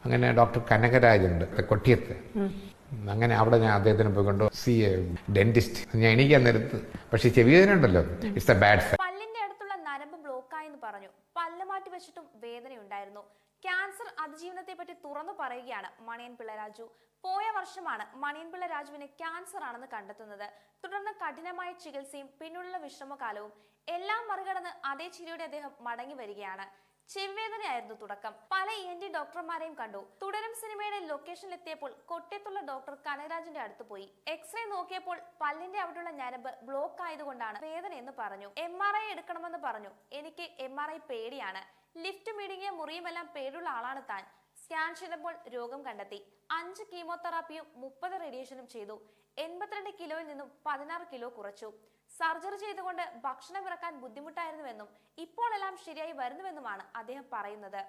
അങ്ങനെ ഡോക്ടർ കനകരാജുണ്ട് കൊട്ടിയത്ത്. അങ്ങനെ അവിടെ ഞാൻ അദ്ദേഹത്തിന് പോയിക്കൊണ്ട് ഡെന്റിസ്റ്റ്. ഞാൻ എണീക്കാൻ നേരത്ത് പക്ഷെ ചെവിവേദന ഉണ്ടല്ലോ, ഇറ്റ്സ് എ ബാഡ് സൈൻ. പല്ലിന്റെ അടുത്തുള്ള നരമ്പ് ബ്ലോക്കായെന്ന് പറഞ്ഞു. പല്ല് മാറ്റി വെച്ചിട്ടും വേദനയുണ്ടായിരുന്നു. ക്യാൻസർ അതിജീവനത്തെ പറ്റി തുറന്നു പറയുകയാണ് മണിയൻ പിള്ള രാജു. പോയ വർഷമാണ് മണിയൻ പിള്ള രാജുവിന് ക്യാൻസർ ആണെന്ന് കണ്ടെത്തുന്നത്. തുടർന്ന് കഠിനമായ ചികിത്സയും പിന്നീടുള്ള വിശ്രമകാലവും എല്ലാം മറികടന്ന് അതേ ചിരിയോടെ അദ്ദേഹം മടങ്ങി വരികയാണ്. ചെവിവേദനയായിരുന്നു തുടക്കം. പല ENT ഡോക്ടർമാരെയും കണ്ടു. തുടരും സിനിമയുടെ ലൊക്കേഷനിലെത്തിയപ്പോൾ കൊട്ടിയത്തുള്ള ഡോക്ടർ കനകരാജിന്റെ അടുത്ത് പോയി. എക്സ്റേ നോക്കിയപ്പോൾ പല്ലിന്റെ അവിടെയുള്ള ഞരമ്പ് ബ്ലോക്ക് ആയതുകൊണ്ടാണ് വേദന എന്ന് പറഞ്ഞു. MRI എടുക്കണമെന്ന് പറഞ്ഞു. എനിക്ക് MRI പേടിയാണ്. ലിഫ്റ്റ് ഇടുങ്ങിയ മുറിയുമെല്ലാം പേടിയുള്ള ആളാണ് താൻ. സ്കാൻ ചെയ്തപ്പോൾ രോഗം കണ്ടെത്തി. 5 കീമോതെറാപ്പിയും 30 റേഡിയേഷനും ചെയ്തു. 82 കിലോയിൽ നിന്നും 16 കിലോ കുറച്ചു. സർജറി ചെയ്തുകൊണ്ട് ഭക്ഷണം ഇറക്കാൻ ബുദ്ധിമുട്ടായിരുന്നുവെന്നും ഇപ്പോൾ എല്ലാം ശരിയായി വരുന്നുവെന്നുമാണ് അദ്ദേഹം പറയുന്നത്.